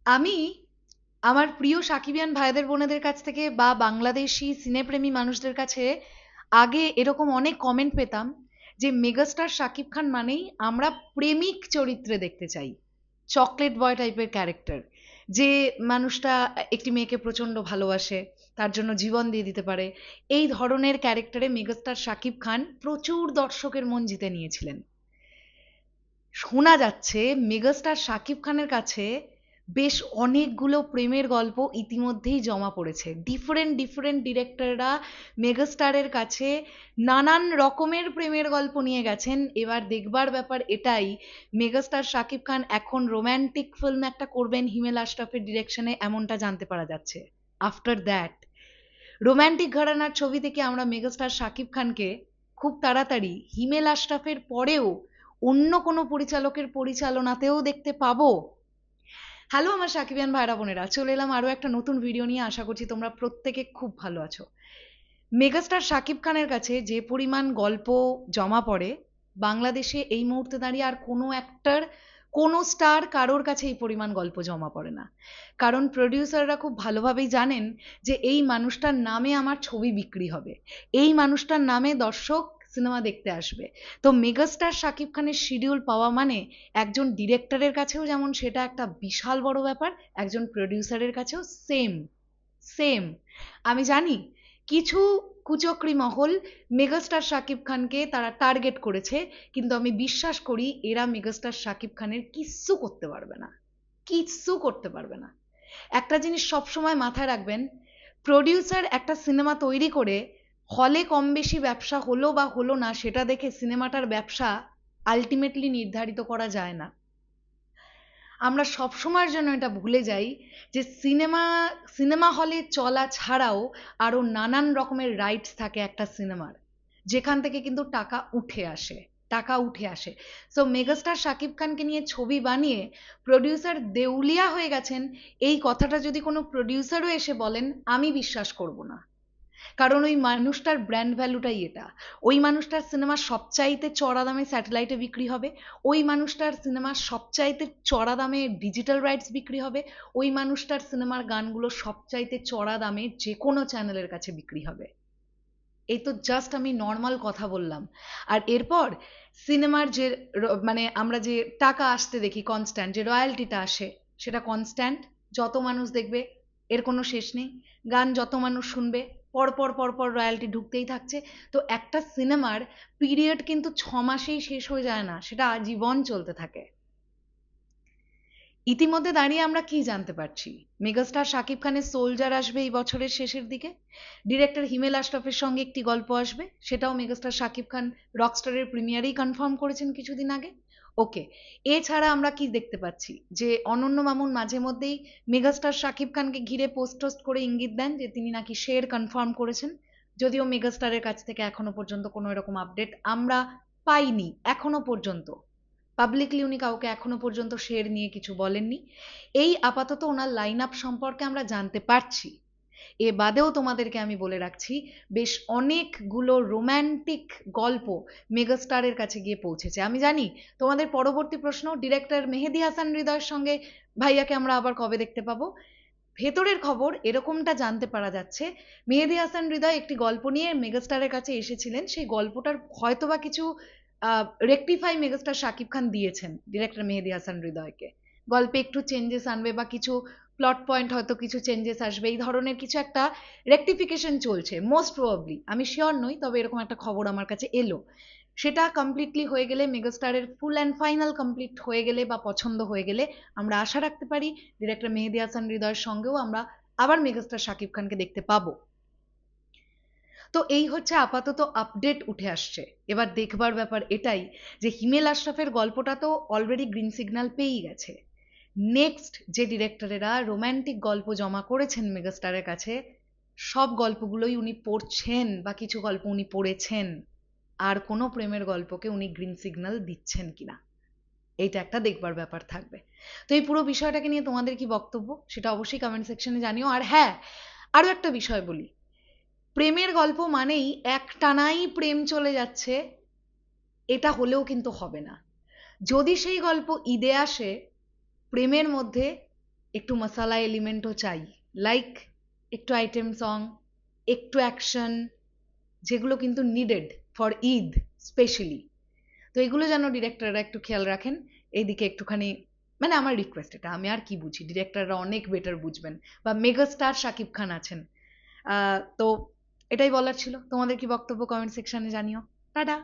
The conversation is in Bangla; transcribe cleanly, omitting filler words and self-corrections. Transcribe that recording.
আমি আমার প্রিয় সাকিবিয়ান ভাইদের বোনেদের কাছ থেকে বা বাংলাদেশি সিনেপ্রেমী মানুষদের কাছে আগে এরকম অনেক কমেন্ট পেতাম যে মেগাস্টার শাকিব খান মানেই আমরা প্রেমিক চরিত্রে দেখতে চাই, চকলেট বয় টাইপের ক্যারেক্টার, যে মানুষটা একটি মেয়েকে প্রচন্ড ভালোবাসে, তার জন্য জীবন দিয়ে দিতে পারে। এই ধরনের ক্যারেক্টারে মেগাস্টার শাকিব খান প্রচুর দর্শকের মন জিতে নিয়েছিলেন। শোনা যাচ্ছে মেগাস্টার শাকিব খানের কাছে বেশ অনেকগুলো প্রেমের গল্প ইতিমধ্যেই জমা পড়েছে। ডিফারেন্ট ডিফারেন্ট ডিরেক্টররা মেগাস্টারের কাছে নানান রকমের প্রেমের গল্প নিয়ে গেছেন। এবার দেখবার ব্যাপার এটাই, মেগাস্টার শাকিব খান এখন রোম্যান্টিক ফিল্ম একটা করবেন হিমেল আশরাফের ডিরেকশনে, এমনটা জানতে পারা যাচ্ছে। আফটার দ্যাট রোম্যান্টিক ঘরানার ছবি থেকে আমরা মেগাস্টার শাকিব খানকে খুব তাড়াতাড়ি হিমেল আশরাফের পরেও অন্য কোনো পরিচালকের পরিচালনাতেও দেখতে পাবো। হ্যালো আমার সাকিবিয়ান ভাইরা বোনেরা, চলে এলাম আরো একটা নতুন ভিডিও নিয়ে। আশা করছি তোমরা প্রত্যেকে খুব ভালো আছো। মেগাস্টার শাকিব খানের কাছে যে পরিমাণ গল্প জমা পড়ে, বাংলাদেশে এই মুহূর্তে দাঁড়িয়ে আর কোনো অ্যাক্টর, কোনো স্টার কারোর কাছে এই পরিমাণ গল্প জমা পড়ে না। কারণ প্রডিউসাররা খুব ভালোভাবেই জানেন যে এই মানুষটার নামে আমার ছবি বিক্রি হবে, এই মানুষটার নামে দর্শক সিনেমা দেখতে আসবে। তো মেগাস্টার শাকিব খানের শিডিউল পাওয়া মানে একজন ডিরেক্টরের কাছেও যেমন সেটা একটা বিশাল বড় ব্যাপার, একজন প্রডিউসারের কাছেও সেম সেম। আমি জানি কিছু কুচক্রী মহল মেগাস্টার শাকিব খানকে তারা টার্গেট করেছে, কিন্তু আমি বিশ্বাস করি এরা মেগাস্টার শাকিব খানের কিচ্ছু করতে পারবে না, কিচ্ছু করতে পারবে না। একটা জিনিস সবসময় মাথায় রাখবেন, প্রডিউসার একটা সিনেমা তৈরি করে হলে কম বেশি ব্যবসা হলো বা হলো না সেটা দেখে সিনেমাটার ব্যবসা আলটিমেটলি নির্ধারিত করা যায় না। আমরা সবসময়ের জন্য এটা ভুলে যাই যে সিনেমা সিনেমা হলে চলা ছাড়াও আরো নানান রকমের রাইটস থাকে একটা সিনেমার, যেখান থেকে কিন্তু টাকা উঠে আসে, টাকা উঠে আসে। সো মেগাস্টার শাকিব খানকে নিয়ে ছবি বানিয়ে প্রডিউসার দেউলিয়া হয়ে গেছেন, এই কথাটা যদি কোনো প্রডিউসারও এসে বলেন আমি বিশ্বাস করব না। কারণ ওই মানুষটার ব্র্যান্ড ভ্যালুটাই এটা। ওই মানুষটার সিনেমা সবচাইতে চড়া দামে স্যাটেলাইটে বিক্রি হবে, ওই মানুষটার সিনেমা সবচাইতে চড়া দামে ডিজিটাল রাইটস বিক্রি হবে, ওই মানুষটার সিনেমার গানগুলো সবচাইতে চড়া দামে যে কোনো চ্যানেলের কাছে বিক্রি হবে। এই তো জাস্ট আমি নর্মাল কথা বললাম। আর এরপর সিনেমার যে মানে আমরা যে টাকা আসতে দেখি কনস্ট্যান্ট, যে রয়্যালটিটা আসে সেটা কনস্ট্যান্ট, যত মানুষ দেখবে এর কোনো শেষ নেই, গান যত মানুষ শুনবে পরপর পরপর রয়্যালটি ঢুকতেই থাকছে। তো একটা সিনেমার পিরিয়ড কিন্তু 6 মাসেই শেষ হয়ে যায় না, সেটা আজীবন চলতে থাকে। ইতিমধ্যে দাঁড়িয়ে আমরা কি জানতে পারছি, মেগাস্টার শাকিব খানের সোলজার আসবে এই বছরের শেষের দিকে, ডিরেক্টর হিমেল আশরাফের সঙ্গে একটি গল্প আসবে, সেটাও মেগাস্টার শাকিব খান রকস্টারের প্রিমিয়ারেই কনফার্ম করেছেন কিছুদিন আগে। ওকে, এছাড়া আমরা কি দেখতে পাচ্ছি যে অনন্য মামুন মাঝে মধ্যেই মেগাস্টার শাকিব খানকে ঘিরে পোস্ট টোস্ট করে ইঙ্গিত দেন যে তিনি নাকি শের কনফার্ম করেছেন, যদিও মেগাস্টারের কাছ থেকে এখনো পর্যন্ত কোনো এরকম আপডেট আমরা পাইনি এখনো পর্যন্ত। পাবলিকলি উনি কাউকে এখনো পর্যন্ত শের নিয়ে কিছু বলেননি। এই আপাতত ওনার লাইন আপ সম্পর্কে আমরা জানতে পারছি। এ বাদেও তোমাদেরকে আমি বলে রাখছি বেশ অনেকগুলো রোম্যান্টিক গল্প মেগাস্টারের কাছে গিয়ে পৌঁছেছে। আমি জানি তোমাদের পরবর্তী প্রশ্ন, ডিরেক্টর মেহেদী হাসান হৃদয়ের সঙ্গে ভাইয়াকে আমরা আবার কবে দেখতে পাবো। ভেতরের খবর এরকমটা জানতে পারা যাচ্ছে, মেহেদী হাসান হৃদয় একটি গল্প নিয়ে মেগাস্টারের কাছে এসেছিলেন, সেই গল্পটার হয়তোবা কিছু রেকটিফাই মেগাস্টার শাকিব খান দিয়েছেন ডিরেক্টর মেহেদী হাসান হৃদয়কে, গল্পে একটু চেঞ্জেস আনবে বা কিছু প্লট পয়েন্ট হয়তো কিছু চেঞ্জেস আসবে, এই ধরনের কিছু একটা রেকটিফিকেশন চলছে মোস্ট প্রবাবলি, আমি শিওর নই, তবে এরকম একটা খবর আমার কাছে এলো। সেটা কমপ্লিটলি হয়ে গেলে, মেগাস্টারের ফুল অ্যান্ড ফাইনাল কমপ্লিট হয়ে গেলে বা পছন্দ হয়ে গেলে আমরা আশা রাখতে পারি ডিরেক্টর মেহেদী হাসান হৃদয়ের সঙ্গেও আমরা আবার মেগাস্টার শাকিব খানকে দেখতে পাবো। তো এই হচ্ছে আপাতত আপডেট উঠে আসছে। এবার দেখবার ব্যাপার এটাই যে হিমেল আশরাফের গল্পটা তো অলরেডি গ্রিন সিগন্যাল পেয়েই গেছে। নেক্সট যে ডিরেক্টরেরা রোম্যান্টিক গল্প জমা করেছেন মেগাস্টারের কাছে, সব গল্পগুলোই উনি পড়ছেন বা কিছু গল্প উনি পড়েছেন, আর কোনো প্রেমের গল্পকে উনি গ্রিন সিগন্যাল দিচ্ছেন কিনা এইটা একটা দেখবার ব্যাপার থাকবে। তো এই পুরো বিষয়টাকে নিয়ে তোমাদের কি বক্তব্য সেটা অবশ্যই কমেন্ট সেকশনে জানিও। আর হ্যাঁ, আরো একটা বিষয় বলি, প্রেমের গল্প মানেই একটানাই প্রেম চলে যাচ্ছে এটা হলেও কিন্তু হবে না। যদি সেই গল্প ঈদে আসে, প্রেমের মধ্যে একটু মশালা এলিমেন্টও চাই, লাইক একটু আইটেম সং, একটু অ্যাকশন, যেগুলো কিন্তু নিডেড ফর ঈদ স্পেশালি। তো এগুলো যেন ডিরেক্টররা একটু খেয়াল রাখেন, এইদিকে একটুখানি, মানে আমার রিকোয়েস্ট এটা, আমি আর কি বুঝি, ডিরেক্টররা অনেক বেটার বুঝবেন, বা মেগাস্টার শাকিব খান আছেন। তো এটাই বলার ছিল। তোমাদের কি বক্তব্য কমেন্ট সেকশনে জানিও। টাটা।